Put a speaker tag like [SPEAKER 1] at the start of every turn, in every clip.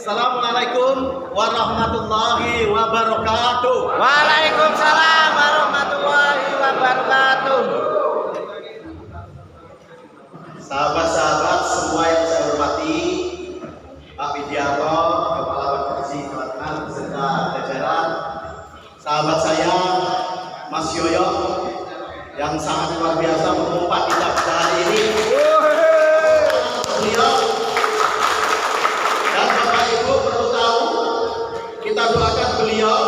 [SPEAKER 1] Assalamualaikum warahmatullahi wabarakatuh.
[SPEAKER 2] Waalaikumsalam warahmatullahi wabarakatuh.
[SPEAKER 1] Sahabat-sahabat semua yang saya hormati, Pak Widianto, Kepala Divisi Keamanan beserta jajaran, sahabat saya Mas Yoyo yang sangat luar biasa mengumpat kita pada hari ini. Beliau dan Bapak Ibu perlu tahu, kita doakan beliau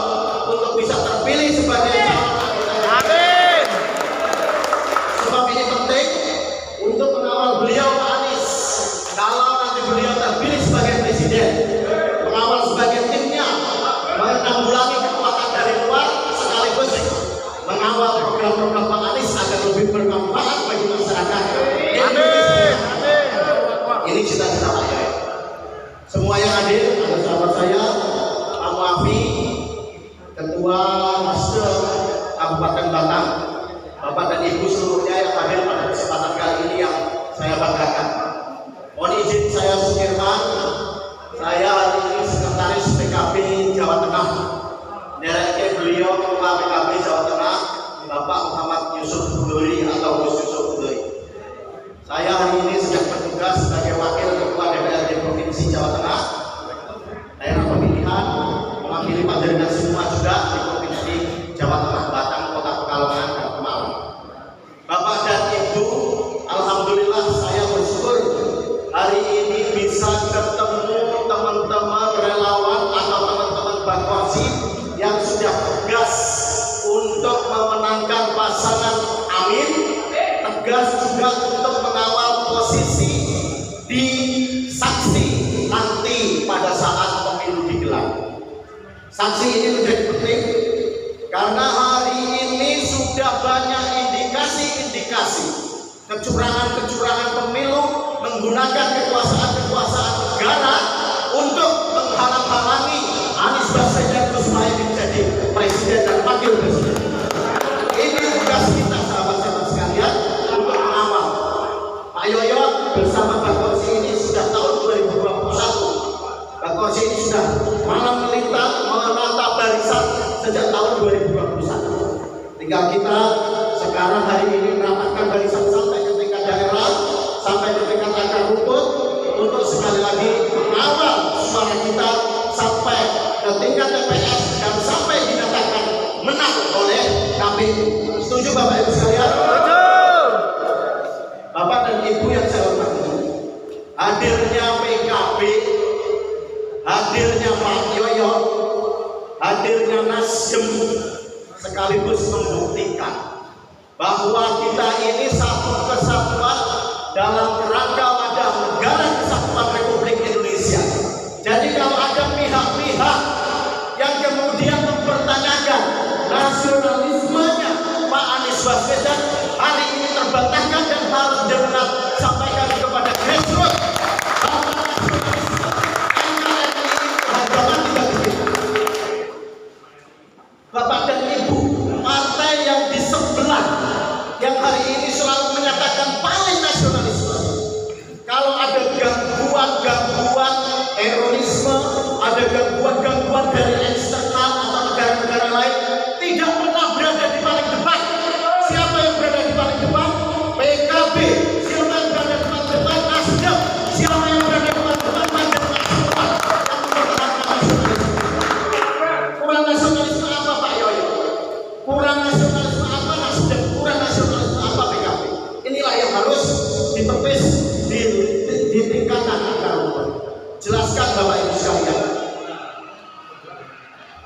[SPEAKER 1] untuk bisa terpilih sebagai calon.
[SPEAKER 2] Amin.
[SPEAKER 1] Sebab ini penting untuk mengawal beliau Pak Anies. Kalau nanti beliau terpilih sebagai presiden, mengawal sebagai timnya, menanggulangi kekuatan dari luar, sekaligus mengawal program-program Pak Anies agar lebih bermanfaat bagi masyarakat.
[SPEAKER 2] Amin.
[SPEAKER 1] Ini cita-cita saya. Semua yang hadir, ada sahabat saya, Pak Muafi, Ketua Nasdem Kabupaten Batang, Bapak dan Ibu seluruhnya yang hadir pada kesempatan kali ini yang saya banggakan. Mohon izin saya Sudirman, saya hari ini Sekretaris PKB Jawa Tengah. Dereke beliau Ketua PKB Jawa Tengah, Bapak Muhammad Yusuf Hudori atau Gus Yusuf Hudori. Saya hari ini sedang bertugas sebagai Wakil Ketua DPRD Provinsi Jawa Tengah, daerah pemilihan, mewakili Pak Jaringan semua juga di Provinsi Jawa Tengah, Batang, Kota Pekalongan, dan Pemalang. Bapak dan Ibu, alhamdulillah saya bersyukur hari ini bisa ketemu teman-teman relawan atau teman-teman Bakwarsi yang sudah tegas untuk memenangkan pasangan Amin, tegas juga untuk mengawal posisi di saksi nanti pada saat pemilu digelar. Saksi ini menjadi penting karena hari ini sudah banyak indikasi-indikasi kecurangan-kecurangan pemilu menggunakan kekuasaan-kekuasaan negara untuk menghalang-halangi Anies Baswedan supaya menjadi presiden dan wakil presiden. Ini tugas kita sahabat-sahabat sekalian untuk mengawal. Pak Yoyo bersama Bakwarsi ini sudah tahun 2021. Bakwarsi ini sudah malam melintang menata barisan sejak tahun 2021. Tinggal kita sekarang hari ini merapatkan barisan sampai ke tingkat daerah, sampai ke tingkat akar rumput untuk sekali lagi mengawal suara kita sampai ke tingkat TPS dan sampai dinyatakan menang oleh KPU. Setuju Bapak Ibu sekalian?
[SPEAKER 2] Setuju.
[SPEAKER 1] Bapak dan Ibu yang saya hormati, hadirnya PKB, hadirnya Pak Yoyo, hadirnya Nasdem sekaligus membuktikan bahwa kita ini satu kesatuan dalam kerangka wadah negara kesatuan Republik Indonesia. Jadi kalau ada pihak-pihak yang kemudian mempertanyakan nasionalismenya Pak Anies Baswedan, hari ini terbantahkan dan harus benar sampaikan kepada grassroots bahwa nasionalisme NKRI kehajaman tidak begitu. Bapak dan Ibu, partai yang di sebelah yang hari ini selalu menyatakan paling nasionalisme, kalau ada gangguan-gangguan terorisme, ada gangguan-gangguan dari eksternal atau negara-negara lain, tidak pernah berada di paling depan. Siapa yang berada di paling depan? PKB. Siapa yang berada di paling depan? Nasdem. Siapa yang berada di paling depan? Majelis Syuro yang mempertahankan nasionalisme. Kurang nasionalisme apa Pak Yoyo? Kurang nasionalisme apa Nasdem? Kurang nasionalisme apa PKB? Inilah yang harus ditepis di tingkatan akar rumput. Jelaskan Bapak Ibu sekalian.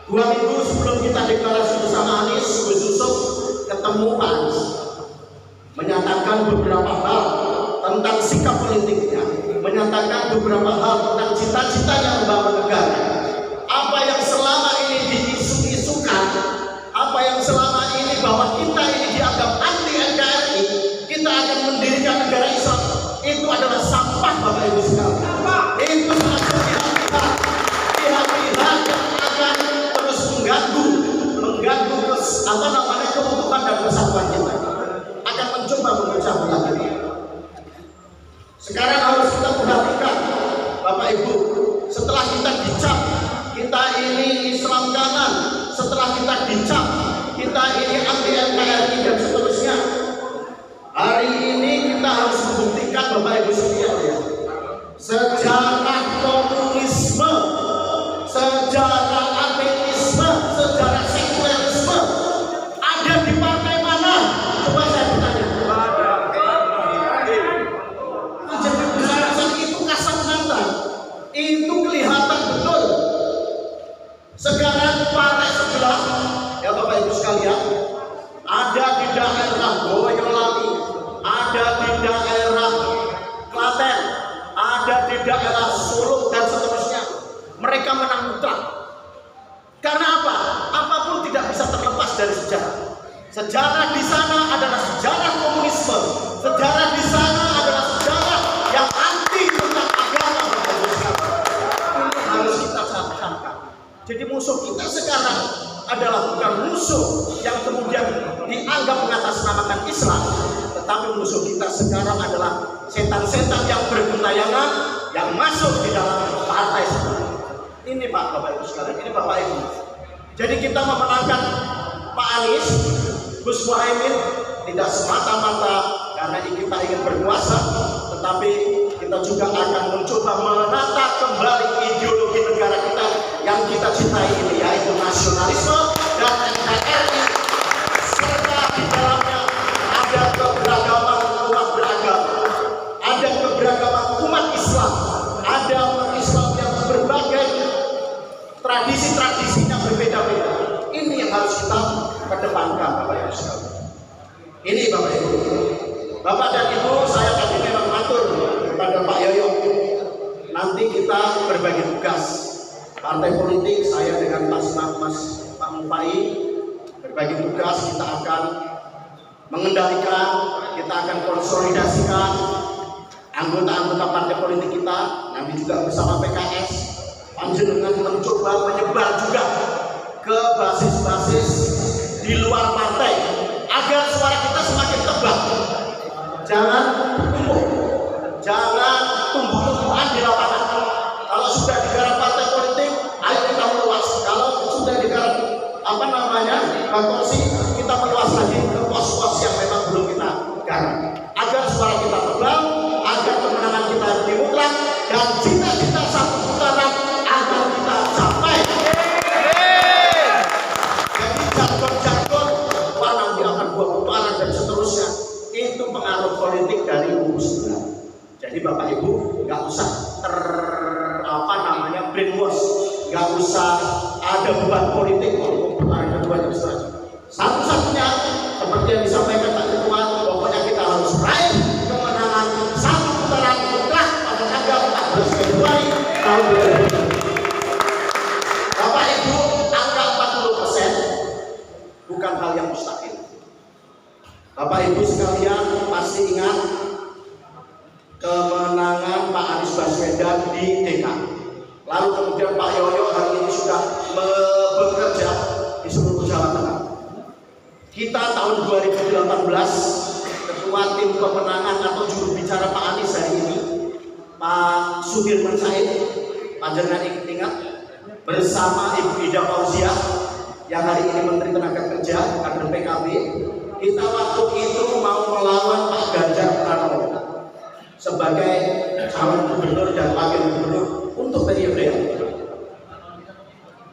[SPEAKER 1] 2 minggu sebelum kita deklarasi bersama Anies, Gus Yusuf ketemu Pak Anies, menyatakan beberapa hal tentang sikap politiknya, menyatakan beberapa hal tentang cita-citanya membangun negara. Apa yang selama ini diisu-isukan, apa yang selama ini bahwa kita ini dianggap anti NKRI, kita akan mendirikan negara Islam, itu adalah sampah Bapak Ibu sekalian. Itu adalah pihak-pihak yang akan terus mengganggu keutuhan dan persatuan kita, akan mencoba memecah belah kita. Sekarang harus kita perhatikan Bapak Ibu, setelah kita Islam kanan, setelah kita dicap, kita ini anti NKRI dan seterusnya. Hari ini kita harus membuktikan Bapak Ibu sekalian ya, sejarah komunisme, sejarah ateisme, sejarah sekulerisme ada di partai mana? Coba saya bertanya. Jadi besar-besar itu kasat mata, itu kelihatan betul. Sekarang partai sebelah, ya Bapak Ibu sekalian, ada di daerah Boyolali, ada di daerah Klaten, ada di daerah Solo dan seterusnya. Mereka menang mutlak. Karena apa? Apapun tidak bisa terlepas dari sejarah. Sejarah di sana adalah sejarah komunisme. Sejarah di sana adalah sejarah yang anti tentang agama. Ini harus kita camkan. Jadi musuh kita sekarang adalah bukan musuh yang kemudian dianggap mengatasnamakan Islam, tetapi musuh kita sekarang adalah setan-setan yang bergentayangan yang masuk di dalam partai sebelah. Ini Pak Bapak Ibu sekalian, ini Bapak Ibu. Jadi kita memenangkan Pak Anies, Gus Muhaimin tidak semata-mata karena kita ingin berkuasa, tetapi kita juga akan mencoba menata kembali ideologi negara kita yang kita cintai ini, yaitu nasionalisme dan NKRI, serta di dalamnya ada keberagaman umat beragama, ada keberagaman umat Islam, ada umat Islam yang berbagai tradisi-tradisinya berbeda-beda. Ini yang harus kita kedepankan Bapak Ibu sekalian. Ini Bapak Ibu, Bapak dan Ibu, saya tadi memang mengatur kepada Pak Yoyo, nanti kita berbagi tugas. Partai politik saya dengan Pak Mupai berbagi tugas, kita akan mengendalikan, kita akan konsolidasikan anggota-anggota partai politik kita, nanti juga bersama PKS, panjenengan mencoba menyebar juga ke basis-basis di luar partai agar suara kita semakin tebal. Jangan tumbuh, jangan tumbuh-tumbuhan di lapangan. Kalau sudah digarap partai politik, ayo kita meluas. Kalau sudah digarap kursi, kita meluas lagi ke pos-pos yang memang belum kita garap. Agar suara kita tebal, agar kemenangan kita lebih mutlak, dan cita-cita satu putaran agar kita capai. Jadi jargon-jargon nanti akan 2 putaran dan seterusnya, itu pengaruh politik dari kubu sebelah. Jadi Bapak Ibu nggak usah brainwash, nggak usah ada beban politik untuk putaran kedua dan seterusnya. Satu-satunya seperti yang disampaikan Pak Ketua, pokoknya kita harus raih kemenangan satu putaran mutlak pada tanggal 14 Februari tahun 2020. Bapak Ibu, angka 40% bukan hal yang mustahil. Bapak Ibu sekalian pasti ingat kemenangan Pak Anies Baswedan di DKI. Lalu kemudian Pak Yoyo hari ini sudah bekerja di seluruh Jawa Tengah. Kita tahun 2018 ketua tim pemenangan atau juru bicara Pak Anies hari ini Pak Sudirman Said, panjenengan ingat, bersama Ibu Ida Fauziah yang hari ini Menteri Tenaga Kerja kader PKB. Kita waktu itu mau melawan Pak Ganjar Pranowo sebagai calon gubernur dan wakil gubernur untuk periode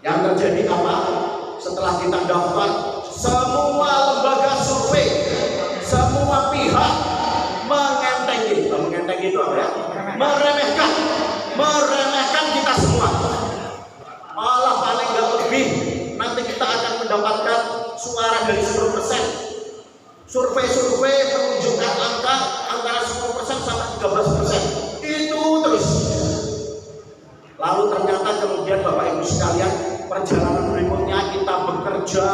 [SPEAKER 1] yang terjadi apa? Setelah kita daftar, semua lembaga survei, semua pihak mengentengi itu apa ya? Meremehkan kita semua. Malah paling nggak lebih, nanti kita akan mendapatkan suara dari 10%. Survei menunjukkan angka antara 10% sampai 13%. Itu terus. Lalu ternyata kemudian Bapak Ibu sekalian, perjalanan berikutnya kita bekerja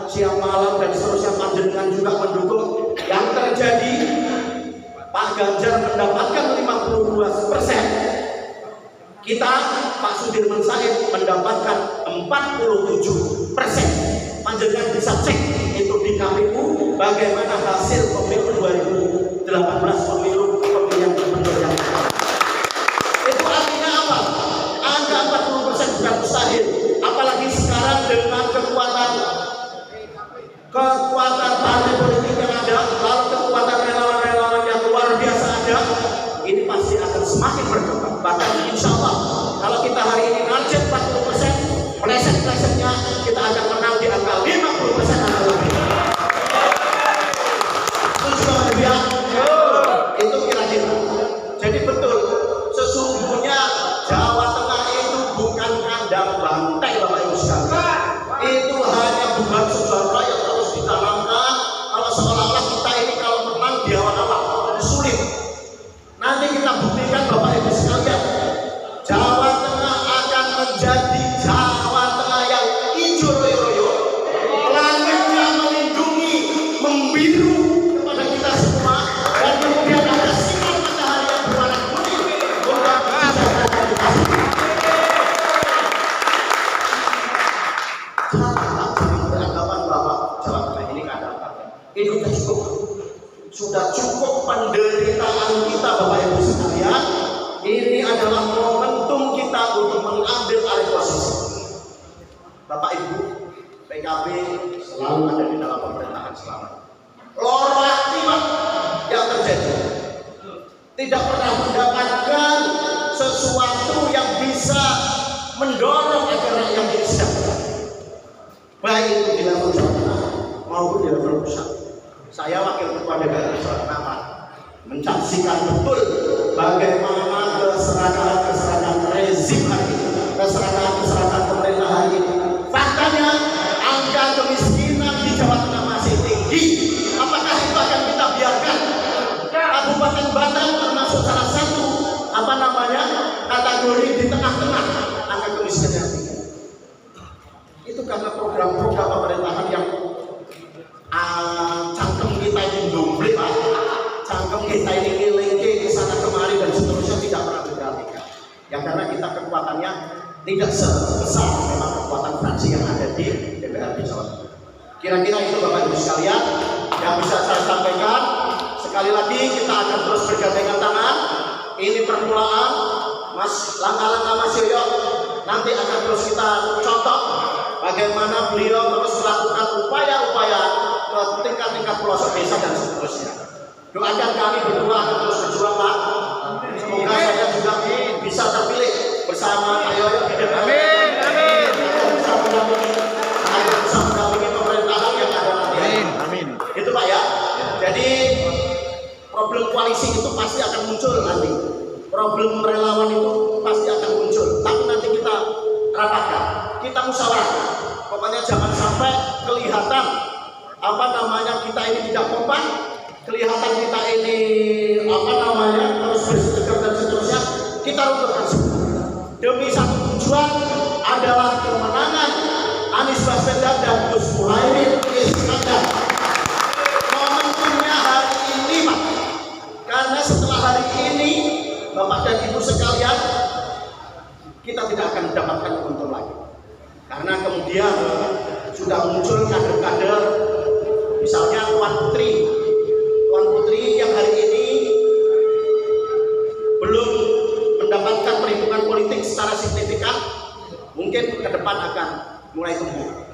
[SPEAKER 1] siang malam dan seterusnya, panjenengan juga mendukung. Yang terjadi Pak Ganjar mendapatkan 52%. Kita Pak Sudirman Said mendapatkan 47%. Panjenengan bisa cek itu di KPU bagaimana hasil pemilu 2018, pemilu pemilihan gubernur yang pertama. Itu artinya apa? Angka 40% bukan mustahil. Apalagi sekarang bantai Bapak Ibu sekalian. Itu hanya beban sejarah yang terus ditanamkan. Kalau seolah-olah kita ini kalau menang di awal-awal sulit. Nanti kita buktikan Bapak Ibu sekalian, Jawa Tengah akan menjadi Jawa Tengah yang hijau royo-royo, langitnya melindungi, membiru kepada kita semua, dan kemudian ada sinar matahari yang berwarna kuning untuk menjaga kita semua. Jangan beranggapan bahwa Jawa Tengah ini nggak ada apa-apa. Ini sudah cukup penderitaan kita Bapak Ibu sekalian. Ini adalah momentum kita untuk mengambil alih posisi. Bapak Ibu, PKB selalu ada di dalam pemerintahan selama. Loro aktifah yang terjadi, tidak pernah mendapatkan sesuatu yang bisa mendorong agar rakyat ini sejahtera, baik itu di level Jawa Tengah maupun di level pusat. Saya wakil ketua DPR Jawa Tengah menyaksikan betul bagaimana keserakahan rezim hari ini, keserakahan pemerintah hari ini. Faktanya angka kemiskinan di Jawa Tengah masih tinggi. Apakah itu akan kita biarkan? Kabupaten Batang termasuk salah satu kategori di tengah-tengah angka kemiskinan yang tinggi. Itu karena program-program pemerintahan yang cangkem kita ini domble, Pak. Cangkem kita ini ngelengke ke sana kemari dan seterusnya tidak pernah diperhatikan. Ya karena kita kekuatannya tidak sebesar memang kekuatan fraksi yang ada di DPRD Jawa Tengah. Kira-kira itu Bapak Ibu sekalian yang bisa saya sampaikan. Sekali lagi kita akan terus bergandengan tangan. Ini permulaan, Mas, langkah-langkah Mas Yoyo nanti akan terus kita contoh bagaimana beliau terus melakukan upaya-upaya ke tingkat-tingkat pelosok desa dan seterusnya. Doakan kami berdua akan terus berjuang, Pak. Semoga saya juga bisa terpilih bersama Pak Yoyo di DPR.
[SPEAKER 2] Amin, amin.
[SPEAKER 1] Bisa mendampingi pemerintahan yang ada nanti.
[SPEAKER 2] Amin.
[SPEAKER 1] Itu Pak ya. Jadi problem koalisi itu pasti akan muncul nanti. Problem relawan itu pasti akan muncul. Tapi nanti kita rapatkan, kita musyawarahkan. Pokoknya jangan sampai kelihatan kita ini tidak kompak, kelihatan kita ini terus bersetegar dan seterusnya. Kita runtuhkan semua. Demi satu tujuan adalah kemenangan Anies Baswedan dan Gus Muhaimin Iskandar. Momentumnya hari ini, Pak. Karena setelah hari ini, Bapak dan Ibu sekalian, kita tidak akan mendapatkan untung lagi. Karena kemudian sudah muncul kader-kader, misalnya Tuan Putri yang hari ini belum mendapatkan perhitungan politik secara signifikan, mungkin ke depan akan mulai tumbuh.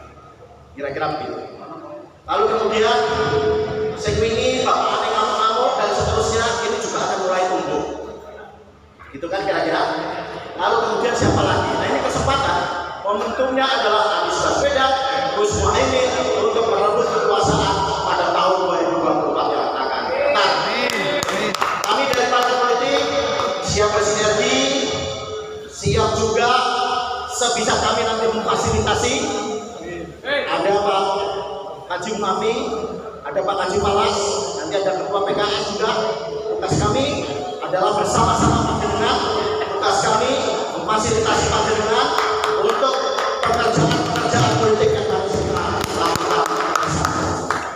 [SPEAKER 1] Kira-kira begitu. Lalu kemudian Segwini, Bapak Ane Ngamuk dan seterusnya ini juga akan mulai tumbuh. Gitu kan kira-kira. Lalu kemudian siapa lagi? Nah ini kesempatan. Momentumnya adalah Anies Baswedan, Gus Muhaimin untuk merebut kekuasaan pada tahun 2024 yang akan datang. Kami dari partai politik siap bersinergi, siap juga sebisa kami nanti memfasilitasi. Ada Pak Haji Mafi, ada Pak Haji Malas, nanti ada Ketua PKS juga. Tugas kami adalah bersama-sama panjenengan. Tugas kami memfasilitasi panjenengan untuk pekerjaan politik yang harus kita lakukan.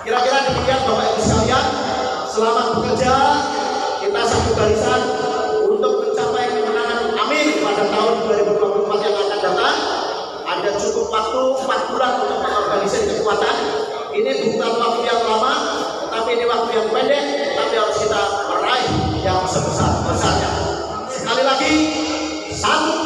[SPEAKER 1] Kira-kira demikian Bapak Ibu sekalian. Selamat bekerja. Kita satu barisan untuk mencapai kemenangan. Amin pada tahun 2024 yang akan datang. Ada cukup waktu 4 bulan untuk mengorganisir kekuatan. Ini bukan waktu yang lama, tetapi ini waktu yang pendek. Tapi harus kita meraih yang sebesar-besarnya. Sekali lagi, satu